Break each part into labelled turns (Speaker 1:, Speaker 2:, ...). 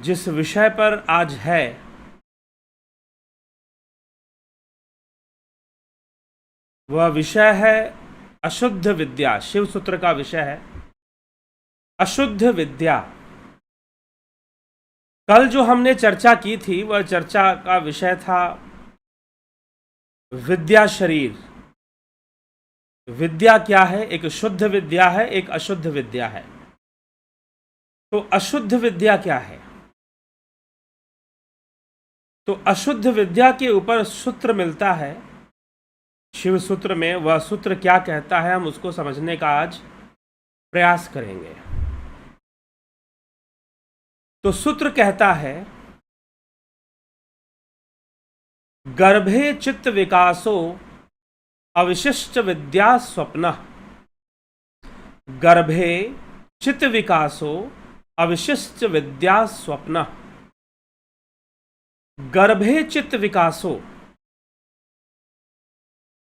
Speaker 1: जिस विषय पर आज है वह विषय है अशुद्ध विद्या। शिव सूत्र का विषय है अशुद्ध विद्या। कल जो हमने चर्चा की थी वह चर्चा का विषय था विद्या शरीर। विद्या क्या है? एक शुद्ध विद्या है, एक अशुद्ध विद्या है। तो अशुद्ध विद्या क्या है? तो अशुद्ध विद्या के ऊपर सूत्र मिलता है शिव सूत्र में। वह सूत्र क्या कहता है हम उसको समझने का आज प्रयास करेंगे। तो सूत्र कहता है गर्भे चित्त विकासो अविशिष्ट विद्या स्वप्न। गर्भे चित्त विकासो अविशिष्ट विद्या स्वप्न। गर्भे चित्त विकासो,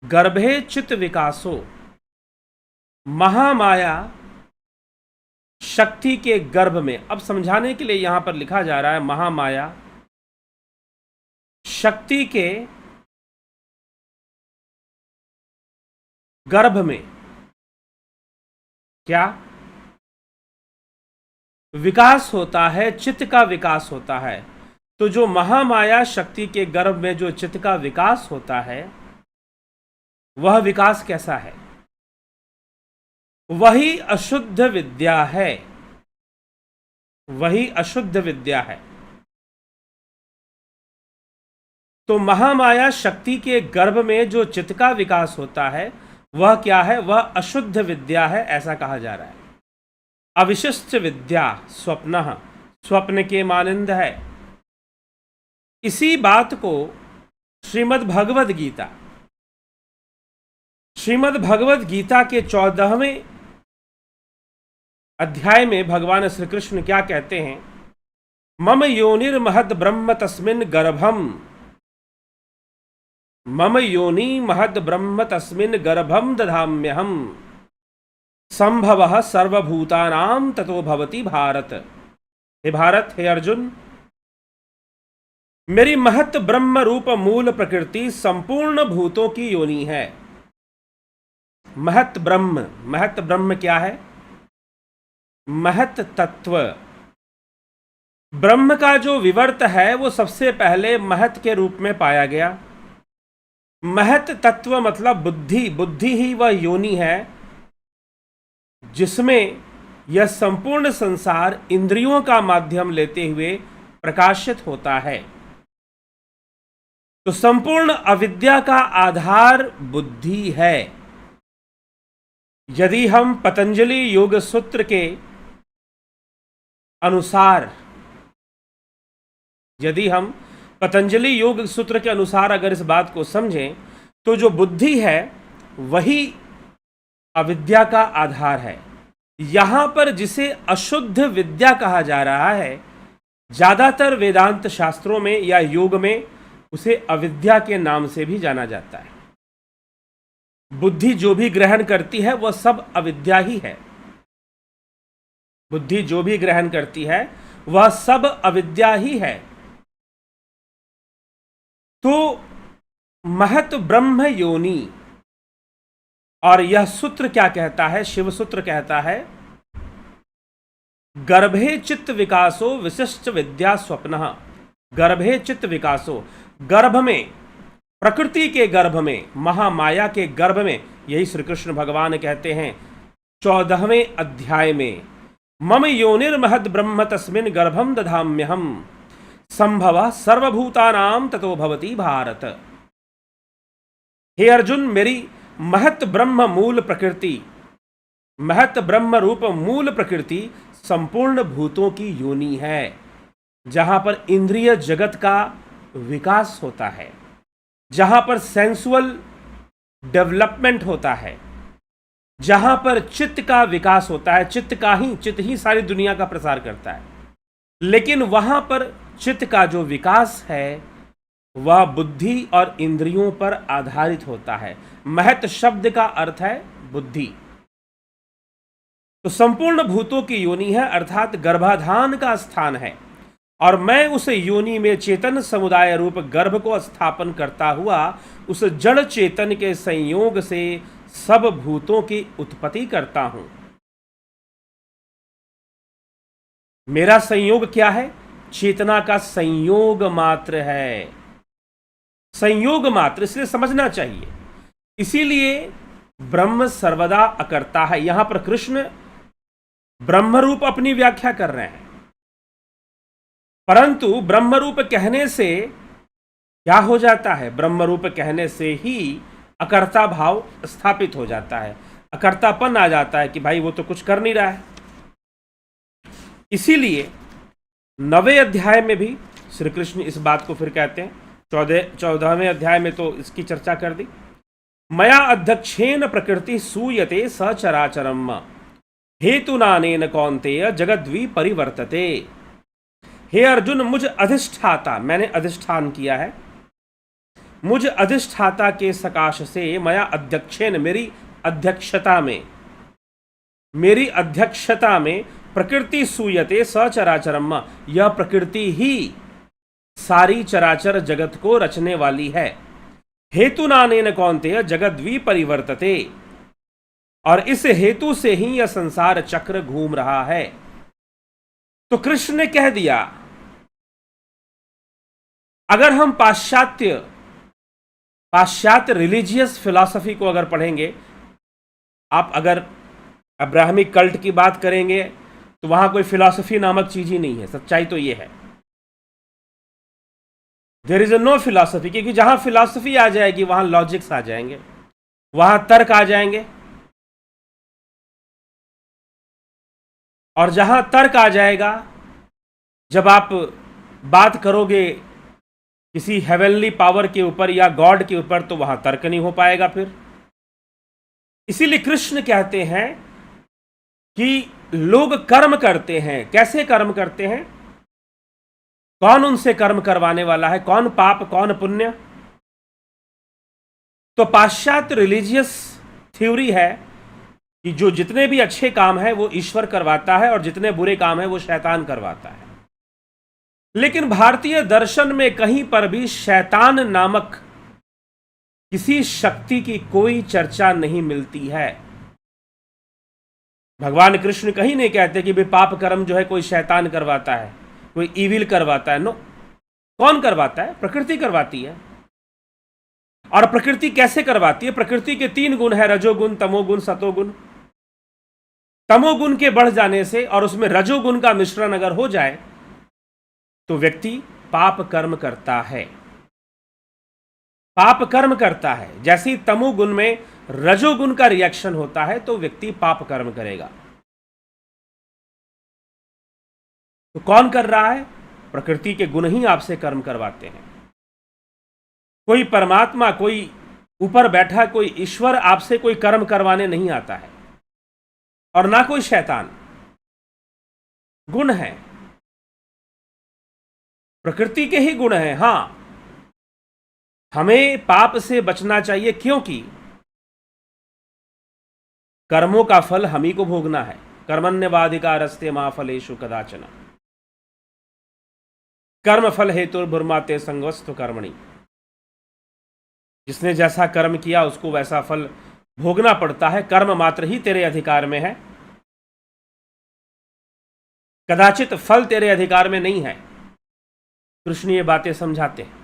Speaker 1: गर्भे चित्त विकासो, महामाया शक्ति के गर्भ में। अब समझाने के लिए यहां पर लिखा जा रहा है महामाया शक्ति के गर्भ में क्या विकास होता है? चित्त का विकास होता है। तो जो महामाया शक्ति के गर्भ में जो चित्त का विकास होता है वह विकास कैसा है? वही अशुद्ध विद्या है। वही अशुद्ध विद्या है। तो महामाया शक्ति के गर्भ में जो चित्त का विकास होता है वह क्या है? वह अशुद्ध विद्या है, ऐसा कहा जा रहा है। अविशिष्ट विद्या स्वप्न, स्वप्न के मानिंद है। इसी बात को श्रीमद् भगवद गीता, श्रीमद् भगवद गीता के 14वें अध्याय में भगवान श्री कृष्ण क्या कहते हैं? मम योनिर्महद ब्रह्म तस्मिन् गर्भम, मम योनि महद ब्रह्म तस्मिन् गर्भम दधाम्यहम् संभवः सर्वभूतानां ततो भवति भारत। हे भारत, हे अर्जुन, मेरी महत ब्रह्म रूप मूल प्रकृति संपूर्ण भूतों की योनि है। महत ब्रह्म, महत ब्रह्म क्या है? महत तत्व। ब्रह्म का जो विवर्त है वो सबसे पहले महत के रूप में पाया गया। महत तत्व मतलब बुद्धि। बुद्धि ही वह योनि है जिसमें यह संपूर्ण संसार इंद्रियों का माध्यम लेते हुए प्रकाशित होता है। तो संपूर्ण अविद्या का आधार बुद्धि है। यदि हम पतंजलि योग सूत्र के अनुसार, यदि हम पतंजलि योग सूत्र के अनुसार अगर इस बात को समझें तो जो बुद्धि है वही अविद्या का आधार है। यहां पर जिसे अशुद्ध विद्या कहा जा रहा है, ज्यादातर वेदांत शास्त्रों में या योग में उसे अविद्या के नाम से भी जाना जाता है। बुद्धि जो भी ग्रहण करती है वह सब अविद्या ही है। बुद्धि जो भी ग्रहण करती है वह सब अविद्या ही है। तो महत ब्रह्म योनि। और यह सूत्र क्या कहता है? शिव सूत्र कहता है गर्भे चित्त विकासो विशिष्ट विद्या स्वप्न। गर्भे चित्त विकासो, गर्भ में, प्रकृति के गर्भ में, महामाया के गर्भ में। यही श्री कृष्ण भगवान कहते हैं 14वें अध्याय में, मम योनिर्महद ब्रह्म तस्मिन् गर्भम दधाम्यहम् संभवः सर्वभूतानां ततो भवति भारत। हे अर्जुन, मेरी महत ब्रह्म मूल प्रकृति, महत ब्रह्म रूप मूल प्रकृति संपूर्ण भूतों की योनि है, जहां पर इंद्रिय जगत का विकास होता है, जहां पर सेंसुअल डेवलपमेंट होता है, जहां पर चित्त का विकास होता है। चित्त ही सारी दुनिया का प्रसार करता है। लेकिन वहां पर चित्त का जो विकास है वह बुद्धि और इंद्रियों पर आधारित होता है। महत शब्द का अर्थ है बुद्धि। तो संपूर्ण भूतों की योनि है, अर्थात गर्भाधान का स्थान है। और मैं उस योनि में चेतन समुदाय रूप गर्भ को स्थापन करता हुआ उस जड़ चेतन के संयोग से सब भूतों की उत्पत्ति करता हूं। मेरा संयोग क्या है? चेतना का संयोग मात्र है, संयोग मात्र, इसलिए समझना चाहिए। इसीलिए ब्रह्म सर्वदा अकर्ता है। यहां पर कृष्ण ब्रह्मरूप अपनी व्याख्या कर रहे हैं, परंतु ब्रह्मरूप कहने से क्या हो जाता है? ब्रह्मरूप कहने से ही अकर्ता भाव स्थापित हो जाता है, अकर्तापन आ जाता है कि भाई वो तो कुछ कर नहीं रहा है। इसीलिए 9वें अध्याय में भी श्री कृष्ण इस बात को फिर कहते हैं। 14वें अध्याय में तो इसकी चर्चा कर दी। मया अध्यक्षेन प्रकृति सूयते सचराचरम हेतुनानेन कौन्तेय जगद्वी परिवर्तते। हे अर्जुन, मुझ अधिष्ठाता, मैंने अधिष्ठान किया है, मुझ अधिष्ठाता के सकाश से मया अध्यक्षेन, मेरी अध्यक्षता में प्रकृति सूयते सचराचरम, यह प्रकृति ही सारी चराचर जगत को रचने वाली है। हेतुनानेन कौन्तेय जगद्वी परिवर्तते, और इस हेतु से ही यह संसार चक्र घूम रहा है। तो कृष्ण ने कह दिया, अगर हम पाश्चात्य रिलीजियस फिलॉसफी को अगर पढ़ेंगे, आप अगर अब्राहमिक कल्ट की बात करेंगे तो वहां कोई फिलॉसफी नामक चीज ही नहीं है। सच्चाई तो यह है, देयर इज नो फिलॉसफी, क्योंकि जहां फिलॉसफी आ जाएगी वहां लॉजिक्स आ जाएंगे, वहां तर्क आ जाएंगे, और जहां तर्क आ जाएगा, जब आप बात करोगे किसी हेवनली पावर के ऊपर या गॉड के ऊपर, तो वहां तर्क नहीं हो पाएगा फिर। इसीलिए कृष्ण कहते हैं कि लोग कर्म करते हैं। कैसे कर्म करते हैं? कौन उनसे कर्म करवाने वाला है? कौन पाप कौन पुण्य? तो पाश्चात्य रिलीजियस थ्योरी है कि जो जितने भी अच्छे काम हैं वो ईश्वर करवाता है, और जितने बुरे काम हैं वो शैतान करवाता है। लेकिन भारतीय दर्शन में कहीं पर भी शैतान नामक किसी शक्ति की कोई चर्चा नहीं मिलती है। भगवान कृष्ण कहीं नहीं कहते कि भाई पाप कर्म जो है कोई शैतान करवाता है, कोई ईविल करवाता है। नो, कौन करवाता है? प्रकृति करवाती है। और प्रकृति कैसे करवाती है? प्रकृति के 3 गुण है, रजोगुण, तमोगुण, सतोगुण। तमोगुण के बढ़ जाने से और उसमें रजोगुण का मिश्रण अगर हो जाए तो व्यक्ति पाप कर्म करता है, पाप कर्म करता है। जैसे ही तमोगुण में रजोगुण का रिएक्शन होता है तो व्यक्ति पाप कर्म करेगा। तो कौन कर रहा है? प्रकृति के गुण ही आपसे कर्म करवाते हैं। कोई परमात्मा, कोई ऊपर बैठा कोई ईश्वर आपसे कोई कर्म करवाने नहीं आता है, और ना कोई शैतान। गुण है, प्रकृति के ही गुण हैं। हां, हमें पाप से बचना चाहिए, क्योंकि कर्मों का फल हम ही को भोगना है। कर्मण्यवाधिकारस्ते मा फलेषु कदाचन, कर्म फल हेतु भुर्माते संगवस्तु कर्मणि। जिसने जैसा कर्म किया उसको वैसा फल भोगना पड़ता है। कर्म मात्र ही तेरे अधिकार में है, कदाचित फल तेरे अधिकार में नहीं है। कृष्ण ये बातें समझाते हैं।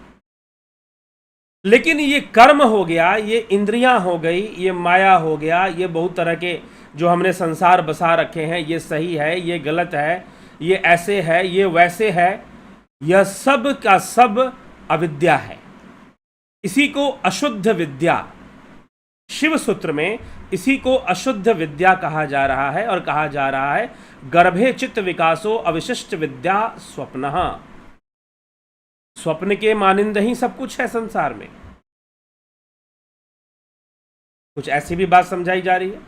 Speaker 1: लेकिन ये कर्म हो गया, ये इंद्रियां हो गई, ये माया हो गया, ये बहुत तरह के जो हमने संसार बसा रखे हैं, ये सही है, ये गलत है, ये ऐसे है, ये वैसे है, यह सब का सब अविद्या है। इसी को अशुद्ध विद्या, शिव सूत्र में इसी को अशुद्ध विद्या कहा जा रहा है, और कहा जा रहा है गर्भे चित्त विकासो अविशिष्ट विद्या स्वप्नः। स्वप्न के मानिंद ही सब कुछ है संसार में। कुछ ऐसी भी बात समझाई जा रही है।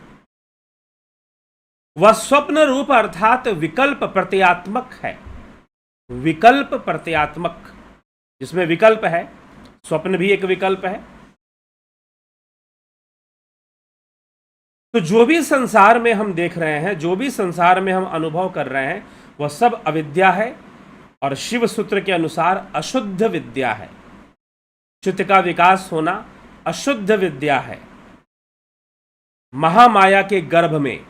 Speaker 1: वह स्वप्न रूप अर्थात विकल्प प्रत्यात्मक है। विकल्प प्रत्यात्मक, जिसमें विकल्प है, स्वप्न भी एक विकल्प है। तो जो भी संसार में हम देख रहे हैं, जो भी संसार में हम अनुभव कर रहे हैं, वह सब अविद्या है। और शिव सूत्र के अनुसार अशुद्ध विद्या है। चित्त का विकास होना अशुद्ध विद्या है। महामाया के गर्भ में,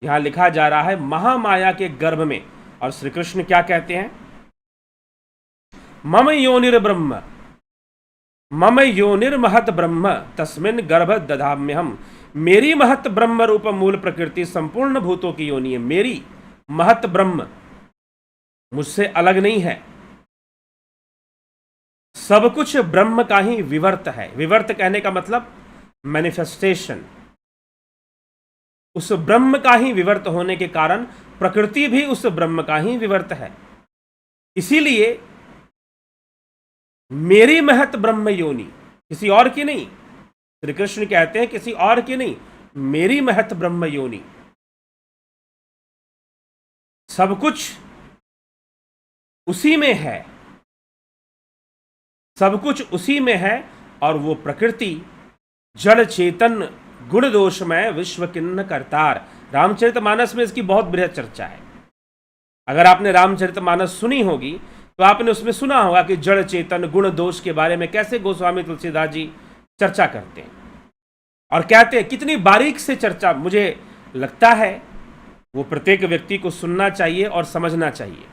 Speaker 1: यहां लिखा जा रहा है महामाया के गर्भ में। और श्री कृष्ण क्या कहते हैं? मम योनिर्ब्रह्म, मम योनिर्महत ब्रह्म तस्मिन् गर्भ दधाम्यहम। मेरी महत ब्रह्म रूप मूल प्रकृति संपूर्ण भूतों की योनि है। मेरी महत ब्रह्म मुझसे अलग नहीं है, सब कुछ ब्रह्म का ही विवर्त है। विवर्त कहने का मतलब मैनिफेस्टेशन। उस ब्रह्म का ही विवर्त होने के कारण प्रकृति भी उस ब्रह्म का ही विवर्त है। इसीलिए मेरी महत ब्रह्म योनि, किसी और की नहीं। श्री कृष्ण कहते हैं किसी और की नहीं, मेरी महत ब्रह्म योनि। सब कुछ उसी में है, सब कुछ उसी में है। और वो प्रकृति जड़ चेतन गुण दोषमय विश्व किन्न करतार। रामचरितमानस में इसकी बहुत बृहद चर्चा है। अगर आपने रामचरितमानस सुनी होगी तो आपने उसमें सुना होगा कि जड़ चेतन गुण दोष के बारे में कैसे गोस्वामी तुलसीदास जी चर्चा करते हैं और कहते हैं। कितनी बारीक से चर्चा, मुझे लगता है वो प्रत्येक व्यक्ति को सुनना चाहिए और समझना चाहिए।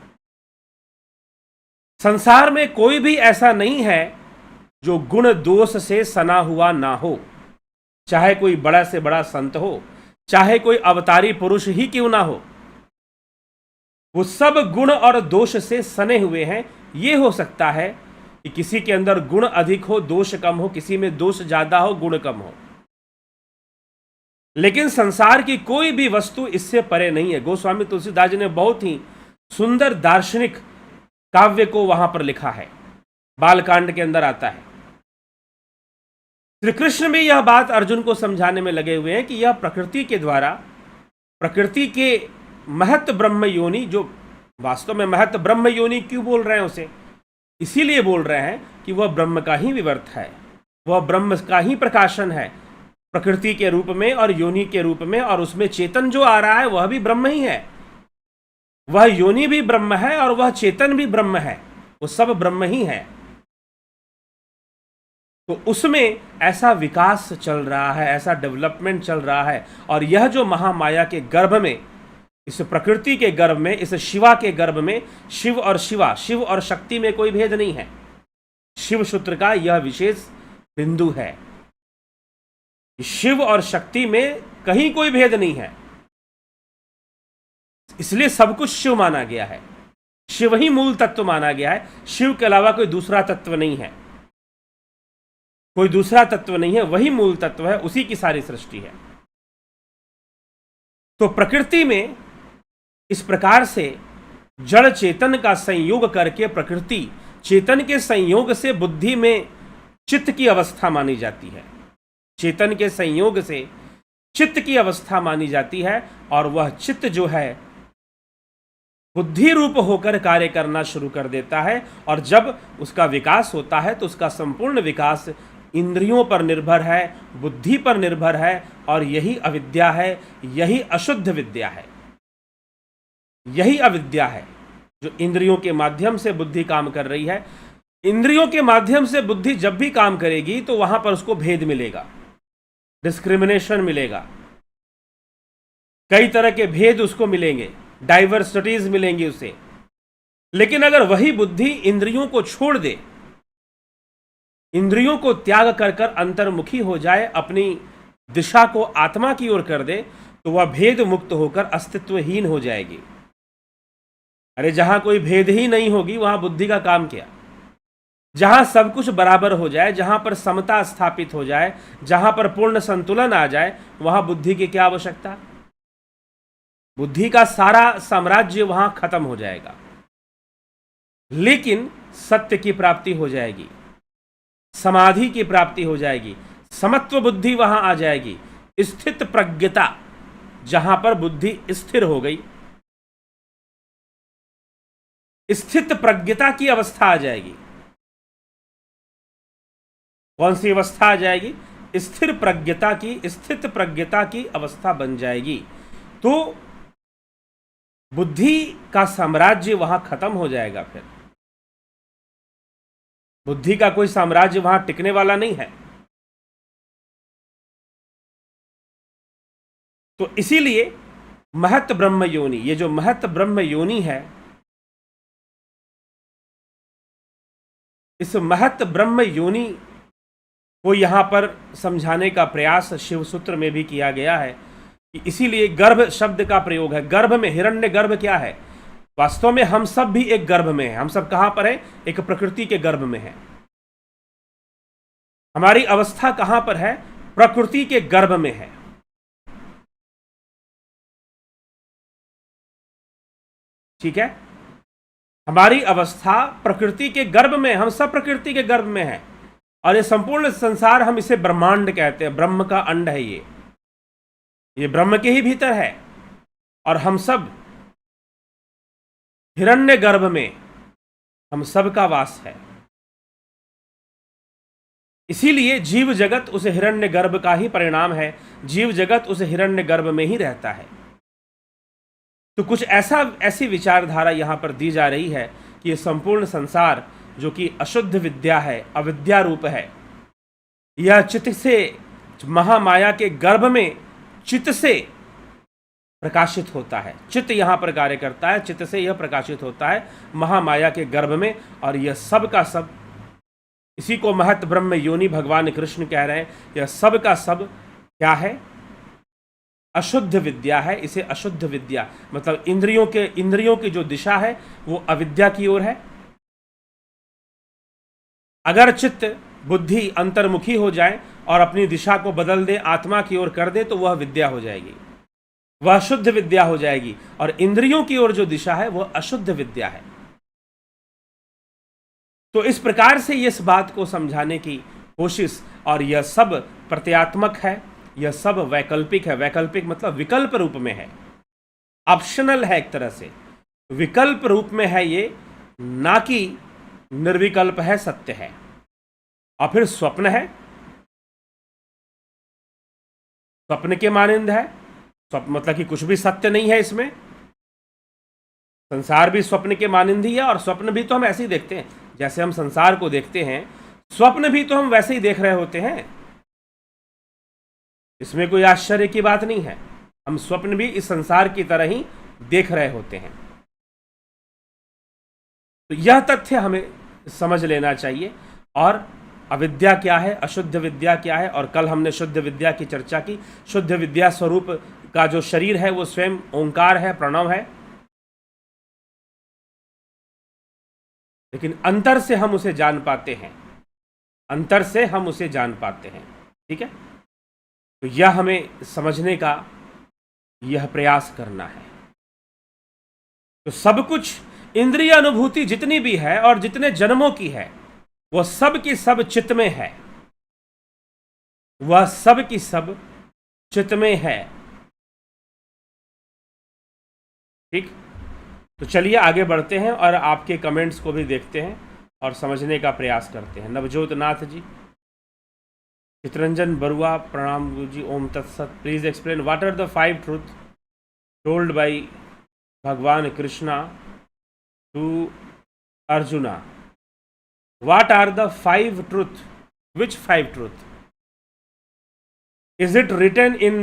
Speaker 1: संसार में कोई भी ऐसा नहीं है जो गुण दोष से सना हुआ ना हो। चाहे कोई बड़ा से बड़ा संत हो, चाहे कोई अवतारी पुरुष ही क्यों ना हो, वो सब गुण और दोष से सने हुए हैं। ये हो सकता है कि किसी के अंदर गुण अधिक हो, दोष कम हो, किसी में दोष ज्यादा हो, गुण कम हो। लेकिन संसार की कोई भी वस्तु इससे परे नहीं है। गोस्वामी तुलसीदास जी ने बहुत ही सुंदर दार्शनिक काव्य को वहां पर लिखा है। बालकांड के अंदर आता है। श्री कृष्ण भी यह बात अर्जुन को समझाने में लगे हुए हैं कि यह प्रकृति के द्वारा, प्रकृति के महत ब्रह्म योनि, जो वास्तव में महत ब्रह्म योनि क्यों बोल रहे हैं उसे? इसीलिए बोल रहे हैं कि वह ब्रह्म का ही विवर्त है, वह ब्रह्म का ही प्रकाशन है, प्रकृति के रूप में और योनि के रूप में। और उसमें चेतन जो आ रहा है वह भी ब्रह्म ही है, वह योनि भी ब्रह्म है और वह चेतन भी ब्रह्म है, वो सब ब्रह्म ही है। तो उसमें ऐसा विकास चल रहा है, ऐसा डेवलपमेंट चल रहा है। और यह जो महामाया के गर्भ में, इस प्रकृति के गर्भ में, इस शिवा के गर्भ में, शिव और शिवा, शिव और शक्ति में कोई भेद नहीं है। शिव सूत्र का यह विशेष बिंदु है। शिव और शक्ति में कहीं कोई भेद नहीं है, इसलिए सब कुछ शिव माना गया है। शिव ही मूल तत्व माना गया है। शिव के अलावा कोई दूसरा तत्व नहीं है, कोई दूसरा तत्व नहीं है, वही मूल तत्व है, उसी की सारी सृष्टि है। तो प्रकृति में इस प्रकार से जड़ चेतन का संयोग करके प्रकृति चेतन के संयोग से बुद्धि में चित्त की अवस्था मानी जाती है। चेतन के संयोग से चित्त की अवस्था मानी जाती है और वह चित्त जो है बुद्धि रूप होकर कार्य करना शुरू कर देता है। और जब उसका विकास होता है तो उसका संपूर्ण विकास इंद्रियों पर निर्भर है, बुद्धि पर निर्भर है। और यही अविद्या है, यही अशुद्ध विद्या है, यही अविद्या है जो इंद्रियों के माध्यम से बुद्धि काम कर रही है। इंद्रियों के माध्यम से बुद्धि जब भी काम करेगी तो वहां पर उसको भेद मिलेगा, डिस्क्रिमिनेशन मिलेगा, कई तरह के भेद उसको मिलेंगे, डाइवर्सिटीज मिलेंगी उसे। लेकिन अगर वही बुद्धि इंद्रियों को छोड़ दे, इंद्रियों को त्याग कर कर अंतर्मुखी हो जाए, अपनी दिशा को आत्मा की ओर कर दे, तो वह भेद मुक्त होकर अस्तित्वहीन हो जाएगी। अरे जहां कोई भेद ही नहीं होगी वहां बुद्धि का काम क्या? जहां सब कुछ बराबर हो जाए, जहां पर समता स्थापित हो जाए, जहां पर पूर्ण संतुलन आ जाए, वहां बुद्धि की क्या आवश्यकता? बुद्धि का सारा साम्राज्य वहां खत्म हो जाएगा। लेकिन सत्य की प्राप्ति हो जाएगी, समाधि की प्राप्ति हो जाएगी, समत्व बुद्धि वहां आ जाएगी, स्थित प्रज्ञता, जहां पर बुद्धि स्थिर हो गई, स्थित प्रज्ञता की अवस्था आ जाएगी। कौन सी अवस्था आ जाएगी? स्थिर प्रज्ञता की, स्थित प्रज्ञता की अवस्था बन जाएगी। तो बुद्धि का साम्राज्य वहां खत्म हो जाएगा। फिर बुद्धि का कोई साम्राज्य वहां टिकने वाला नहीं है। तो इसीलिए महत ब्रह्म योनि, ये जो महत ब्रह्म योनि है, इस महत ब्रह्म योनि को यहां पर समझाने का प्रयास शिव सूत्र में भी किया गया है कि इसीलिए गर्भ शब्द का प्रयोग है। गर्भ में हिरण्य गर्भ क्या है? वास्तव में हम सब भी एक गर्भ में हैं। हम सब कहां पर हैं? एक प्रकृति के गर्भ में हैं। हमारी अवस्था कहां पर है? प्रकृति के गर्भ में है। ठीक है, हमारी अवस्था प्रकृति के गर्भ में, हम सब प्रकृति के गर्भ में हैं। और ये संपूर्ण संसार, हम इसे ब्रह्मांड कहते हैं। ब्रह्म का अंड है ये ब्रह्म के ही भीतर है। और हम सब हिरण्य गर्भ में, हम सब का वास है। इसीलिए जीव जगत उस हिरण्य गर्भ का ही परिणाम है। जीव जगत उस हिरण्य गर्भ में ही रहता है। तो कुछ ऐसी विचारधारा यहां पर दी जा रही है कि यह संपूर्ण संसार जो कि अशुद्ध विद्या है, अविद्या रूप है, यह चित्त से, महामाया के गर्भ में चित्त से प्रकाशित होता है। चित्त यहां पर कार्य करता है, चित्त से यह प्रकाशित होता है महामाया के गर्भ में। और यह सब का सब, इसी को महत ब्रह्म योनि भगवान कृष्ण कह रहे हैं। यह सब का सब क्या है? अशुद्ध विद्या है। इसे अशुद्ध विद्या मतलब इंद्रियों की जो दिशा है वो अविद्या की ओर है। अगर चित्त बुद्धि अंतर्मुखी हो जाए और अपनी दिशा को बदल दे, आत्मा की ओर कर दे, तो वह विद्या हो जाएगी, वह शुद्ध विद्या हो जाएगी। और इंद्रियों की ओर जो दिशा है वह अशुद्ध विद्या है। तो इस प्रकार से इस बात को समझाने की कोशिश, और यह सब प्रत्यात्मक है, यह सब वैकल्पिक है। वैकल्पिक मतलब विकल्प रूप में है, ऑप्शनल है, एक तरह से विकल्प रूप में है ये, ना कि निर्विकल्प है, सत्य है। और फिर स्वप्न है, स्वप्न के मानिंद है। स्वप्न मतलब कि कुछ भी सत्य नहीं है इसमें। संसार भी स्वप्न के मानिंद ही है, और स्वप्न भी तो हम ऐसे ही देखते हैं जैसे हम संसार को देखते हैं। स्वप्न भी तो हम वैसे ही देख रहे होते हैं, इसमें कोई आश्चर्य की बात नहीं है। हम स्वप्न भी इस संसार की तरह ही देख रहे होते हैं। तो यह तथ्य हमें समझ लेना चाहिए। और अविद्या क्या है, अशुद्ध विद्या क्या है, और कल हमने शुद्ध विद्या की चर्चा की। शुद्ध विद्या स्वरूप का जो शरीर है वो स्वयं ओंकार है, प्रणव है, लेकिन अंतर से हम उसे जान पाते हैं, अंतर से हम उसे जान पाते हैं। ठीक है, तो यह हमें समझने का यह प्रयास करना है। तो सब कुछ, इंद्रिय अनुभूति जितनी भी है और जितने जन्मों की है, वह सब की सब चित्त में है, वह सब की सब चित्त में है। ठीक, तो चलिए आगे बढ़ते हैं और आपके कमेंट्स को भी देखते हैं और समझने का प्रयास करते हैं। नवजोत नाथ जी, चित्रंजन बरुआ, प्रणाम गुरु जी, ओम तत्सत। Please explain what are the 5 truth told by Bhagwan Krishna to Arjuna. What are the 5 truth? Which 5 truth? Is it written in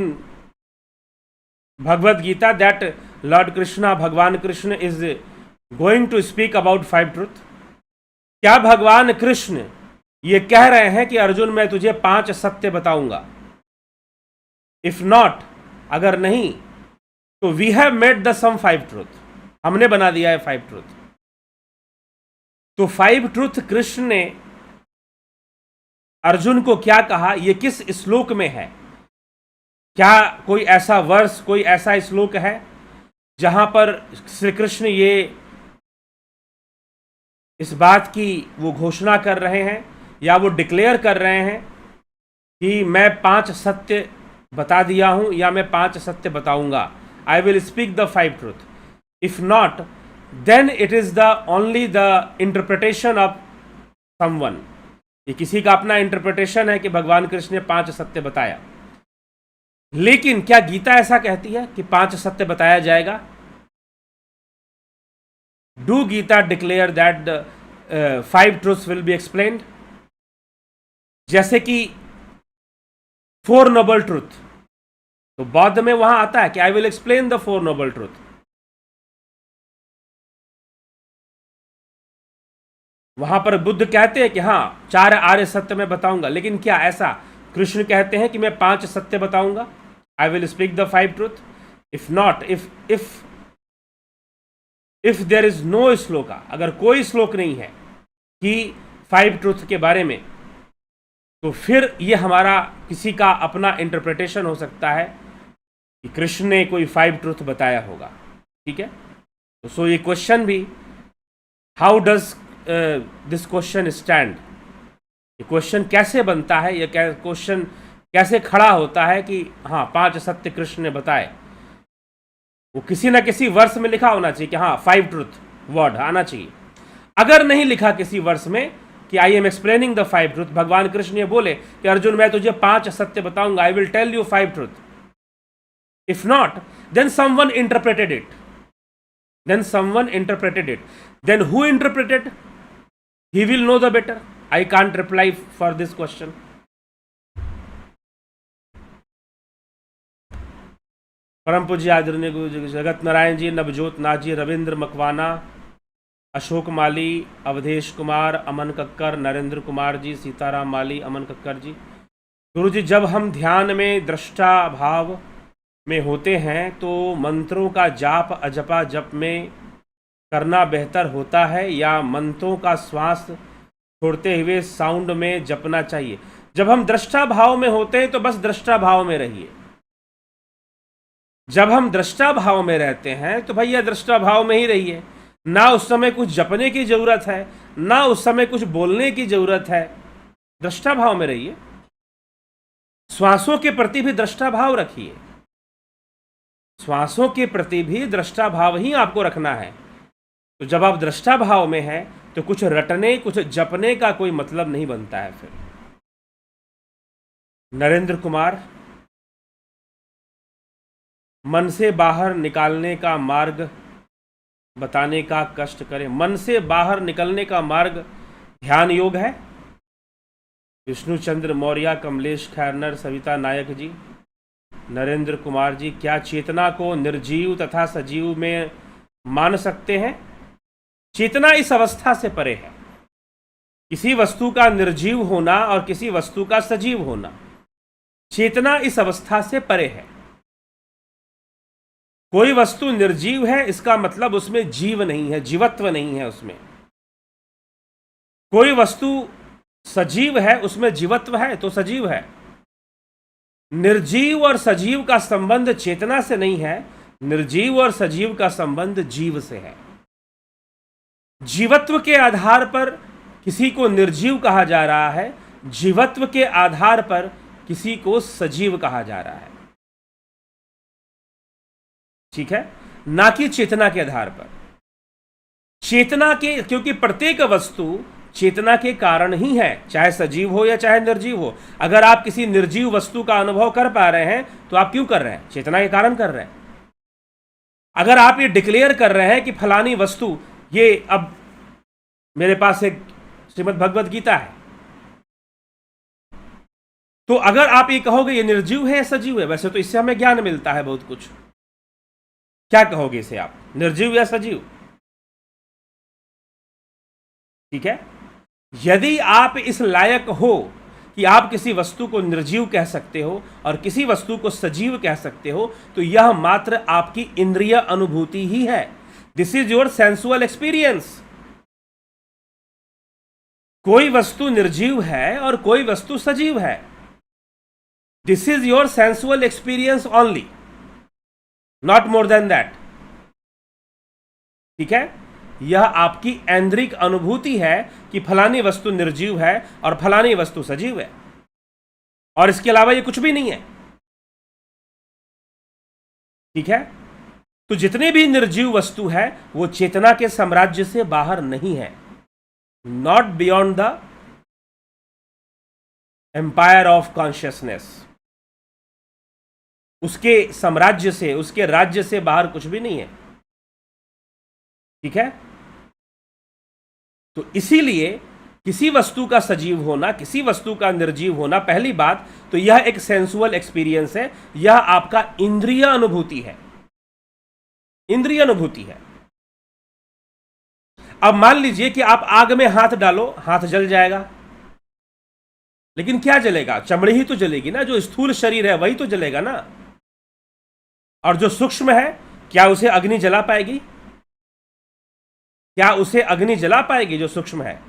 Speaker 1: Bhagavad Gita that Lord Krishna, Bhagwan Krishna is going to speak about 5 truth? क्या भगवान कृष्ण ये कह रहे हैं कि अर्जुन मैं तुझे 5 सत्य बताऊंगा? If not, अगर नहीं, तो we have made the some 5 truth. हमने बना दिया है 5 truth। तो 5 ट्रुथ कृष्ण ने अर्जुन को क्या कहा, ये किस श्लोक में है? क्या कोई ऐसा वर्ष, कोई ऐसा श्लोक है जहां पर श्री कृष्ण ये इस बात की वो घोषणा कर रहे हैं या वो डिक्लेयर कर रहे हैं कि मैं 5 सत्य बता दिया हूं या मैं 5 सत्य बताऊंगा? I will speak the 5 truth. If not, then it is the only the interpretation of someone। ये किसी का अपना इंटरप्रिटेशन है कि भगवान कृष्ण ने 5 सत्य बताया। लेकिन क्या गीता ऐसा कहती है कि 5 सत्य बताया जाएगा? Do Gita declare that 5 truths will be explained? जैसे कि 4 नोबल ट्रूथ, तो बौद्ध में वहां आता है कि I will explain the 4 noble truth. वहां पर बुद्ध कहते हैं कि हाँ 4 आर्य सत्य मैं बताऊंगा, लेकिन क्या ऐसा कृष्ण कहते हैं कि मैं 5 सत्य बताऊंगा? I will speak the 5 truth. If not, if there is no shloka, अगर कोई श्लोक नहीं है कि 5 ट्रूथ के बारे में, तो फिर ये हमारा किसी का अपना इंटरप्रिटेशन हो सकता है कि कृष्ण ने कोई 5 ट्रूथ बताया होगा। ठीक है, तो सो ये क्वेश्चन भी, how does this question stand, ये क्वेश्चन कैसे बनता है, ये क्वेश्चन कैसे खड़ा होता है कि हाँ 5 सत्य कृष्ण ने बताए? वो किसी ना किसी वर्ष में लिखा होना चाहिए कि हाँ 5 ट्रूथ वर्ड आना चाहिए। अगर नहीं लिखा किसी वर्ष में कि I am explaining the 5 truth, भगवान कृष्ण ये बोले कि अर्जुन मैं तुझे 5 सत्य बताऊंगा, I will tell you 5 truth, if not then someone interpreted it, then who interpreted, he will know the better. I can't reply for this question. परम पूज्य आदरणीय गुरु जगत नारायण जी, नवजोत नाथ जी, रविंद्र मकवाना, अशोक माली, अवधेश कुमार, अमन कक्कर, नरेंद्र कुमार जी, सीताराम माली, अमन कक्कर जी। गुरु जी, जब हम ध्यान में दृष्टा भाव में होते हैं तो मंत्रों का जाप अजपा जप में करना बेहतर होता है या मंत्रों का श्वास छोड़ते हुए साउंड में जपना चाहिए? जब हम दृष्टा भाव में होते हैं तो बस दृष्टा भाव में रहिए। जब हम दृष्टा भाव में रहते हैं तो भैया दृष्टा भाव में ही रहिए, ना उस समय कुछ जपने की जरूरत है, ना उस समय कुछ बोलने की जरूरत है, दृष्टा भाव में रहिए। श्वासों के प्रति भी दृष्टा भाव रखिए, श्वासों के प्रति भी दृष्टा भाव ही आपको रखना है। तो जब आप दृष्टा भाव में हैं तो कुछ रटने कुछ जपने का कोई मतलब नहीं बनता है फिर। नरेंद्र कुमार, मन से बाहर निकालने का मार्ग बताने का कष्ट करें। मन से बाहर निकलने का मार्ग ध्यान योग है। विष्णुचंद्र मौर्य, कमलेश खैरनर, सविता नायक जी, नरेंद्र कुमार जी, क्या चेतना को निर्जीव तथा सजीव में मान सकते हैं? चेतना इस अवस्था से परे है। किसी वस्तु का निर्जीव होना और किसी वस्तु का सजीव होना, चेतना इस अवस्था से परे है। कोई वस्तु निर्जीव है इसका मतलब उसमें जीव नहीं है, जीवत्व नहीं है उसमें। कोई वस्तु सजीव है उसमें जीवत्व है तो सजीव है। निर्जीव और सजीव का संबंध चेतना से नहीं है, निर्जीव और सजीव का संबंध जीव से है। जीवत्व के आधार पर किसी को निर्जीव कहा जा रहा है, जीवत्व के आधार पर किसी को सजीव कहा जा रहा है। ठीक है, ना कि चेतना के आधार पर। चेतना के, क्योंकि प्रत्येक वस्तु चेतना के कारण ही है, चाहे सजीव हो या चाहे निर्जीव हो। अगर आप किसी निर्जीव वस्तु का अनुभव कर पा रहे हैं तो आप क्यों कर रहे हैं? चेतना के कारण कर रहे हैं। अगर आप ये डिक्लेयर कर रहे हैं कि फलानी वस्तु, ये अब मेरे पास एक श्रीमद् भगवद गीता है, तो अगर आप ये कहोगे ये निर्जीव है या सजीव है, वैसे तो इससे हमें ज्ञान मिलता है बहुत कुछ, क्या कहोगे इसे आप, निर्जीव या सजीव? ठीक है, यदि आप इस लायक हो कि आप किसी वस्तु को निर्जीव कह सकते हो और किसी वस्तु को सजीव कह सकते हो, तो यह मात्र आपकी इंद्रिय अनुभूति ही है। This is your sensual experience. कोई वस्तु निर्जीव है और कोई वस्तु सजीव है। This is your sensual experience only, not more than that. ठीक है, यह आपकी ऐन्द्रिक अनुभूति है कि फलानी वस्तु निर्जीव है और फलानी वस्तु सजीव है, और इसके अलावा ये कुछ भी नहीं है। ठीक है, तो जितने भी निर्जीव वस्तु है वो चेतना के साम्राज्य से बाहर नहीं है, not beyond the empire of consciousness. उसके साम्राज्य से, उसके राज्य से बाहर कुछ भी नहीं है। ठीक है, तो इसीलिए किसी वस्तु का सजीव होना, किसी वस्तु का निर्जीव होना, पहली बात तो यह एक सेंसुअल एक्सपीरियंस है, यह आपका इंद्रिय अनुभूति है, इंद्रिय अनुभूति है। अब मान लीजिए कि आप आग में हाथ डालो, हाथ जल जाएगा, लेकिन क्या जलेगा? चमड़ी ही तो जलेगी ना, जो स्थूल शरीर है वही तो जलेगा ना। और जो सूक्ष्म है, क्या उसे अग्नि जला पाएगी? क्या उसे अग्नि जला पाएगी जो सूक्ष्म है?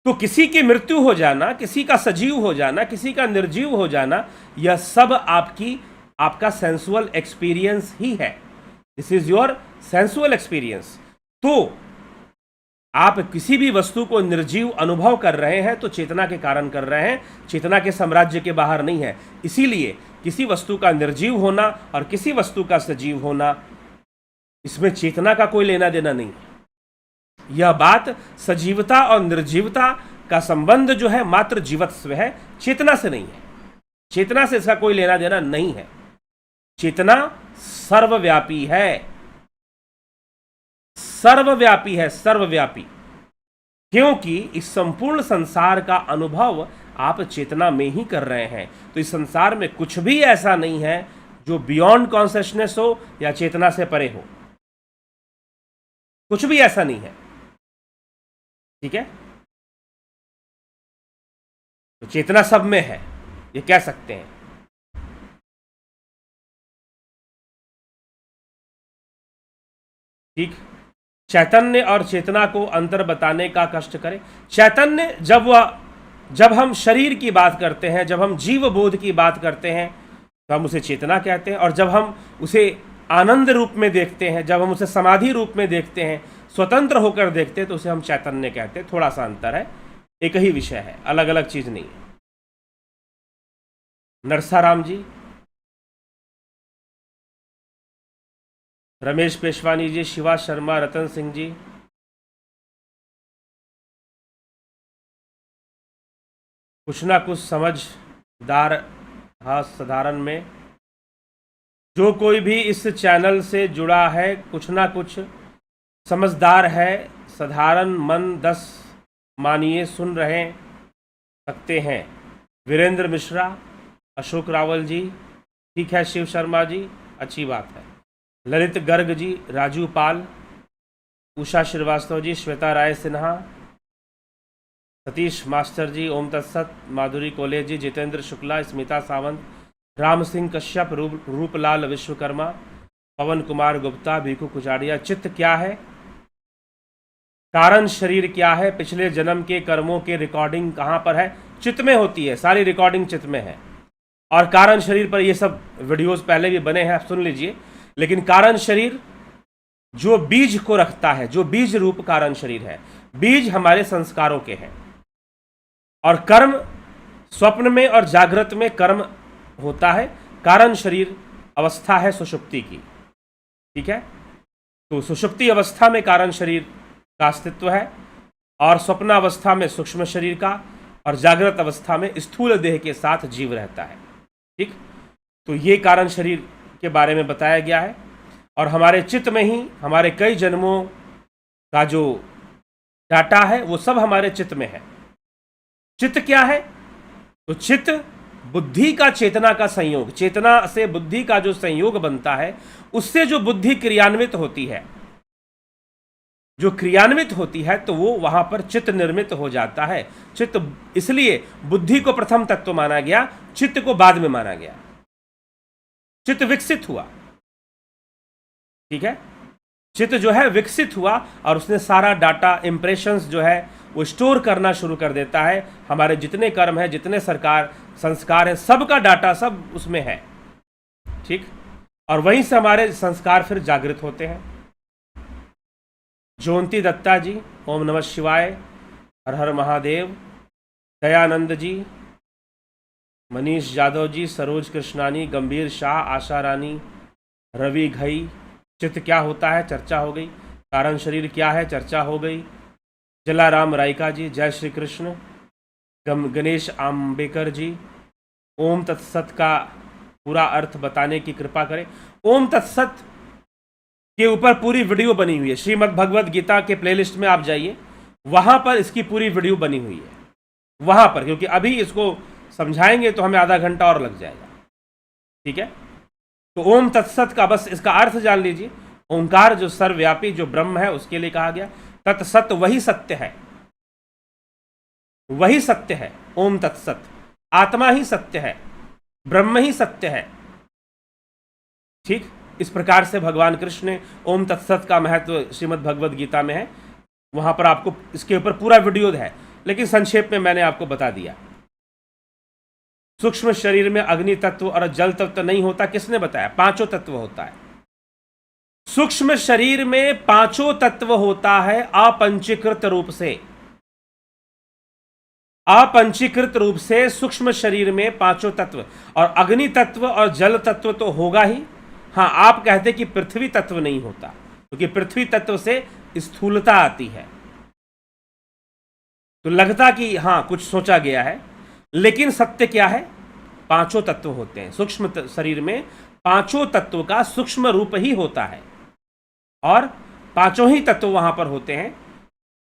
Speaker 1: तो किसी की मृत्यु हो जाना, किसी का सजीव हो जाना, किसी का निर्जीव हो जाना, यह सब आपका सेंसुअल एक्सपीरियंस ही है। This is your sensual experience. तो आप किसी भी वस्तु को निर्जीव अनुभव कर रहे हैं तो चेतना के कारण कर रहे हैं, चेतना के साम्राज्य के बाहर नहीं है। इसीलिए किसी वस्तु का निर्जीव होना और किसी वस्तु का सजीव होना, इसमें चेतना का कोई लेना देना नहीं है। यह बात सजीवता और निर्जीवता का संबंध जो है मात्र जीवत्व है, चेतना से नहीं है। चेतना से इसका कोई लेना देना नहीं है। चेतना सर्वव्यापी है, सर्वव्यापी है, सर्वव्यापी। क्योंकि इस संपूर्ण संसार का अनुभव आप चेतना में ही कर रहे हैं। तो इस संसार में कुछ भी ऐसा नहीं है जो बियॉन्ड कॉन्शियसनेस हो या चेतना से परे हो, कुछ भी ऐसा नहीं है। ठीक है, तो चेतना सब में है, ये कह सकते हैं। ठीक, चैतन्य और चेतना को अंतर बताने का कष्ट करें। चैतन्य जब हम शरीर की बात करते हैं, जब हम जीव बोध की बात करते हैं तो हम उसे चेतना कहते हैं, और जब हम उसे आनंद रूप में देखते हैं, जब हम उसे समाधि रूप में देखते हैं, स्वतंत्र होकर देखते हैं, तो उसे हम चैतन्य कहते हैं। थोड़ा सा अंतर है, एक ही विषय है, अलग अलग चीज नहीं है। नरसाराम जी, रमेश पेशवानी जी, शिवा शर्मा, रतन सिंह जी, कुछ ना कुछ समझदार, हाँ साधारण में जो कोई भी इस चैनल से जुड़ा है, कुछ ना कुछ समझदार है, साधारण मन 10 मानिए सुन रहे सकते हैं। वीरेंद्र मिश्रा, अशोक रावल जी, ठीक है, शिव शर्मा जी, अच्छी बात है। ललित गर्ग जी, राजू पाल, उषा श्रीवास्तव जी, श्वेता राय सिन्हा, सतीश मास्टर जी, ओम तत्सत, माधुरी कोले जी, जितेंद्र शुक्ला, स्मिता सावंत, राम सिंह कश्यप, रूपलाल विश्वकर्मा, पवन कुमार गुप्ता, भिखू कुचाड़िया। चित्त क्या है? कारण शरीर क्या है? पिछले जन्म के कर्मों के रिकॉर्डिंग कहाँ पर है? चित्त में होती है, सारी रिकॉर्डिंग चित्त में है। और कारण शरीर पर ये सब वीडियोस पहले भी बने हैं, आप सुन लीजिए। लेकिन कारण शरीर जो बीज को रखता है, जो बीज रूप कारण शरीर है, बीज हमारे संस्कारों के हैं। और कर्म स्वप्न में और जागृत में कर्म होता है। कारण शरीर अवस्था है सुषुप्ति की। ठीक है, तो सुषुप्ति अवस्था में कारण शरीर का अस्तित्व है, और स्वप्नावस्था में सूक्ष्म शरीर का, और जागृत अवस्था में स्थूल देह के साथ जीव रहता है। ठीक, तो ये कारण शरीर के बारे में बताया गया है। और हमारे चित्त में ही हमारे कई जन्मों का जो डाटा है वो सब हमारे चित्त में है। चित्त क्या है? तो चित्त बुद्धि का चेतना का संयोग, चेतना से बुद्धि का जो संयोग बनता है, उससे जो बुद्धि क्रियान्वित होती है, जो क्रियान्वित होती है, तो वो वहां पर चित्त निर्मित हो जाता है। चित्त, इसलिए बुद्धि को प्रथम तत्व माना गया, चित्त को बाद में माना गया। चित्त विकसित हुआ, ठीक है, चित्त जो है विकसित हुआ, और उसने सारा डाटा, इंप्रेशंस जो है वो स्टोर करना शुरू कर देता है। हमारे जितने कर्म है, जितने संस्कार है, सबका डाटा सब उसमें है। ठीक, और वहीं से हमारे संस्कार फिर जागृत होते हैं। जयंती दत्ता जी, ओम नमः शिवाय, हर हर महादेव, दयानंद जी, मनीष यादव जी, सरोज कृष्णानी, गंभीर शाह, आशा रानी, रवि घई। चित्त क्या होता है? चर्चा हो गई। कारण शरीर क्या है? चर्चा हो गई। जलाराम रायका जी, जय श्री कृष्ण। गणेश आम्बेकर जी, ओम तत्सत का पूरा अर्थ बताने की कृपा करें। ओम तत्सत के ऊपर पूरी वीडियो बनी हुई है। श्रीमद् भगवद गीता के प्लेलिस्ट में आप जाइए, वहां पर इसकी पूरी वीडियो बनी हुई है वहां पर, क्योंकि अभी इसको समझाएंगे तो हमें आधा घंटा और लग जाएगा। ठीक है, तो ओम तत्सत का बस इसका अर्थ जान लीजिए। ओंकार जो सर्वव्यापी जो ब्रह्म है उसके लिए कहा गया। तत्सत वही सत्य है, वही सत्य है। ओम तत्सत, आत्मा ही सत्य है, ब्रह्म ही सत्य है। ठीक, इस प्रकार से भगवान कृष्ण ने ओम तत्सत का महत्व श्रीमद् भगवद गीता में है। वहां पर आपको इसके ऊपर पूरा वीडियो है, लेकिन संक्षेप में मैंने आपको बता दिया। सूक्ष्म शरीर में अग्नि तत्व और जल तत्व नहीं होता, किसने बताया? पांचों तत्व होता है। सूक्ष्म शरीर में पांचों तत्व होता है अपंचीकृत रूप से। अपंचीकृत रूप से सूक्ष्म शरीर में पांचों तत्व, और अग्नि तत्व और जल तत्व तो होगा ही। हां, आप कहते कि पृथ्वी तत्व नहीं होता, क्योंकि पृथ्वी तत्व से स्थूलता आती है, तो लगता कि हां कुछ सोचा गया है, लेकिन सत्य क्या है? पांचों तत्व होते हैं सूक्ष्म शरीर में। पांचों तत्व का सूक्ष्म रूप ही होता है, और पांचों ही तत्व वहां पर होते हैं।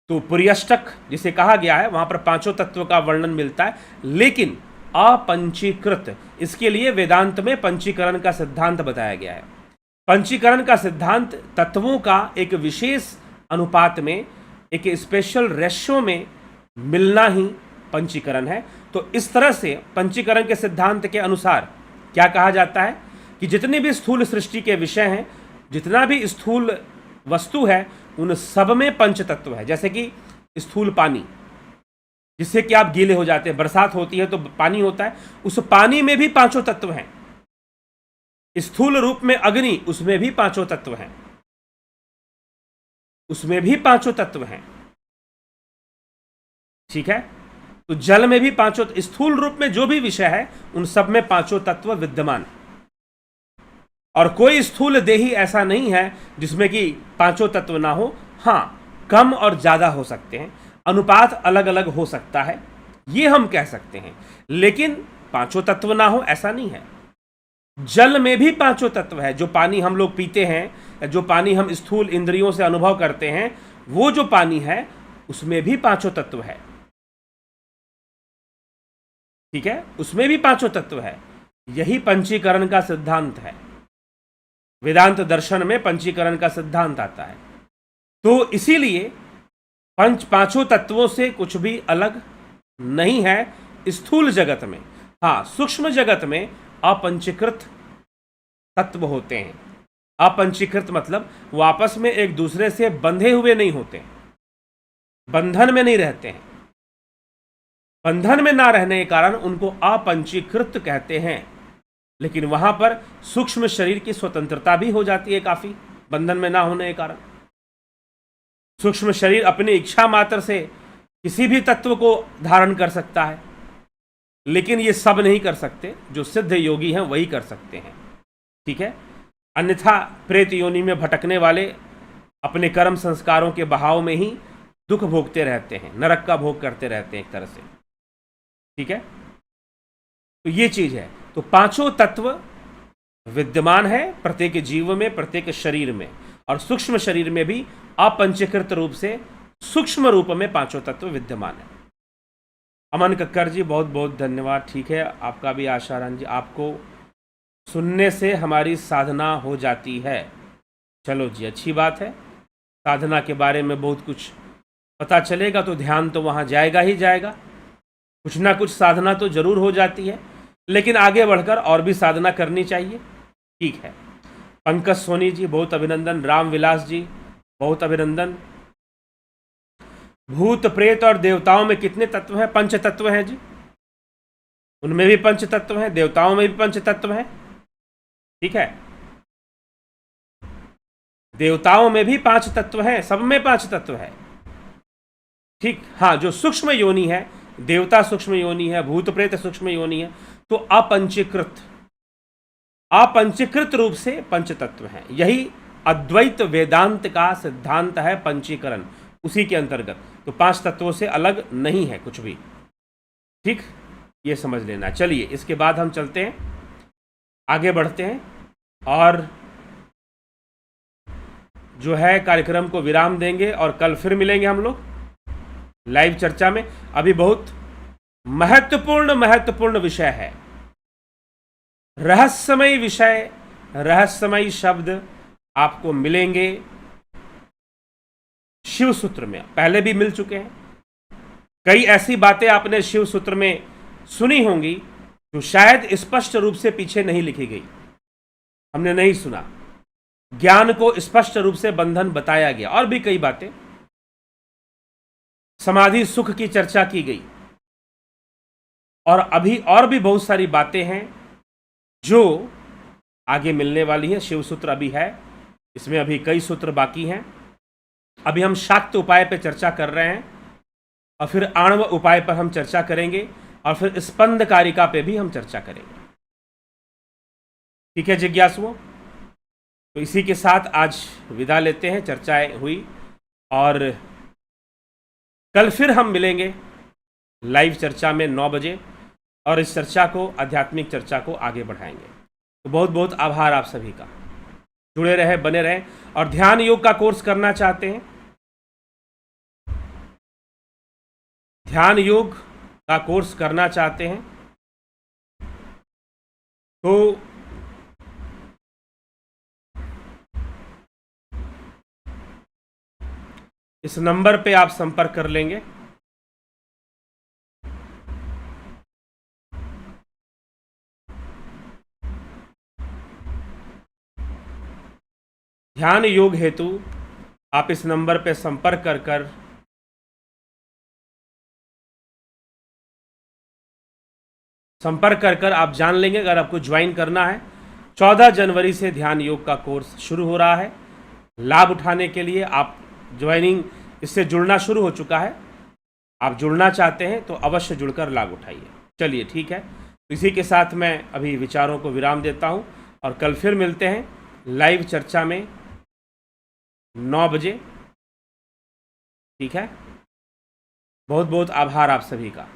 Speaker 1: तो पुर्यष्टक जिसे कहा गया है, वहां पर पांचों तत्व का वर्णन मिलता है, लेकिन अपंचीकृत। इसके लिए वेदांत में पंचीकरण का सिद्धांत बताया गया है। पंचीकरण का सिद्धांत तत्वों का एक विशेष अनुपात में, एक स्पेशल रेशो में मिलना ही पंचीकरण है। तो इस तरह से पंचीकरण के सिद्धांत के अनुसार क्या कहा जाता है कि जितनी भी स्थूल सृष्टि के विषय हैं, जितना भी स्थूल वस्तु है, उन सब में पंच तत्व है। जैसे कि स्थूल पानी, जिससे कि आप गीले हो जाते हैं, बरसात होती है तो पानी होता है, उस पानी में भी पांचों तत्व हैं। स्थूल रूप में अग्नि, उसमें भी पांचों तत्व हैं, उसमें भी पांचों तत्व हैं। ठीक है, तो जल में भी पांचों, स्थूल रूप में जो भी विषय है उन सब में पांचों तत्व विद्यमान है। और कोई स्थूल देही ऐसा नहीं है जिसमें कि पांचों तत्व ना हो। हां, कम और ज्यादा हो सकते हैं, अनुपात अलग अलग हो सकता है, ये हम कह सकते हैं, लेकिन पांचों तत्व ना हो ऐसा नहीं है। जल में भी पांचों तत्व है। जो पानी हम लोग पीते हैं, जो पानी हम स्थूल इंद्रियों से अनुभव करते हैं, वो जो पानी है उसमें भी पांचों तत्व है। ठीक है, उसमें भी पांचों तत्व है। यही पंचीकरण का सिद्धांत है। वेदांत दर्शन में पंचीकरण का सिद्धांत आता है। तो इसीलिए पांचों तत्वों से कुछ भी अलग नहीं है स्थूल जगत में। हाँ, सूक्ष्म जगत में अपंचीकृत तत्व होते हैं। अपंचीकृत मतलब वो आपस में एक दूसरे से बंधे हुए नहीं होते, बंधन में नहीं रहते हैं। बंधन में ना रहने के कारण उनको अपंचीकृत कहते हैं। लेकिन वहां पर सूक्ष्म शरीर की स्वतंत्रता भी हो जाती है काफी, बंधन में ना होने के कारण। सूक्ष्म शरीर अपनी इच्छा मात्र से किसी भी तत्व को धारण कर सकता है, लेकिन ये सब नहीं कर सकते। जो सिद्ध योगी हैं वही कर सकते हैं। ठीक है, अन्यथा प्रेत योनि में भटकने वाले अपने कर्म संस्कारों के बहाव में ही दुख भोगते रहते हैं, नरक का भोग करते रहते हैं एक तरह से। ठीक है, तो ये चीज है। तो पांचों तत्व विद्यमान है प्रत्येक जीव में, प्रत्येक शरीर में, और सूक्ष्म शरीर में भी अपंचीकृत रूप से सूक्ष्म रूप में पांचों तत्व विद्यमान है। अमन कक्कर जी बहुत बहुत धन्यवाद। ठीक है, आपका भी आशाराम जी, आपको सुनने से हमारी साधना हो जाती है। चलो जी, अच्छी बात है। साधना के बारे में बहुत कुछ पता चलेगा तो ध्यान तो वहाँ जाएगा ही जाएगा। कुछ ना कुछ साधना तो जरूर हो जाती है, लेकिन आगे बढ़कर और भी साधना करनी चाहिए। ठीक है, पंकज सोनी जी बहुत अभिनंदन। राम विलास जी बहुत अभिनंदन। भूत प्रेत और देवताओं में कितने तत्व हैं? पंच तत्व हैं जी, उनमें भी पंच तत्व हैं, देवताओं में भी पंच तत्व हैं। ठीक है, देवताओं में भी पांच तत्व हैं, सब में पांच तत्व है। ठीक, हाँ, जो सूक्ष्म योनि है, देवता सूक्ष्म योनि है, भूत प्रेत सूक्ष्म योनि है, तो अपंचीकृत रूप से पंच तत्व हैं। यही अद्वैत वेदांत का सिद्धांत है, पंचीकरण उसी के अंतर्गत। तो पांच तत्वों से अलग नहीं है कुछ भी। ठीक, ये समझ लेना। चलिए, इसके बाद हम चलते हैं, आगे बढ़ते हैं और जो है कार्यक्रम को विराम देंगे और कल फिर मिलेंगे हम लोग लाइव चर्चा में। अभी बहुत महत्वपूर्ण विषय है, रहस्यमयी विषय, रहस्यमयी शब्द आपको मिलेंगे शिव सूत्र में। पहले भी मिल चुके हैं। कई ऐसी बातें आपने शिव सूत्र में सुनी होंगी जो शायद स्पष्ट रूप से पीछे नहीं लिखी गई, हमने नहीं सुना। ज्ञान को स्पष्ट रूप से बंधन बताया गया। और भी कई बातें, समाधि सुख की चर्चा की गई, और अभी और भी बहुत सारी बातें हैं जो आगे मिलने वाली है। शिव सूत्र अभी है, इसमें अभी कई सूत्र बाकी हैं। अभी हम शाक्त उपाय पर चर्चा कर रहे हैं, और फिर आणव उपाय पर हम चर्चा करेंगे, और फिर स्पंद कारिका पे भी हम चर्चा करेंगे। ठीक है जिज्ञासुओं, तो इसी के साथ आज विदा लेते हैं। चर्चाएं हुई, और कल फिर हम मिलेंगे लाइव चर्चा में 9 बजे, और इस चर्चा को, आध्यात्मिक चर्चा को आगे बढ़ाएंगे। तो बहुत बहुत आभार आप सभी का। जुड़े रहे, बने रहें। और ध्यान योग का कोर्स करना चाहते हैं, ध्यान योग का कोर्स करना चाहते हैं, तो इस नंबर पे आप संपर्क कर लेंगे। ध्यान योग हेतु आप इस नंबर पे संपर्क कर आप जान लेंगे। अगर आपको ज्वाइन करना है, 14 जनवरी से ध्यान योग का कोर्स शुरू हो रहा है। लाभ उठाने के लिए आप ज्वाइनिंग, इससे जुड़ना शुरू हो चुका है। आप जुड़ना चाहते हैं तो अवश्य जुड़कर लाभ उठाइए। चलिए ठीक है, इसी के साथ मैं अभी विचारों को विराम देता हूं, और कल फिर मिलते हैं लाइव चर्चा में 9 बजे। ठीक है, बहुत बहुत आभार आप सभी का।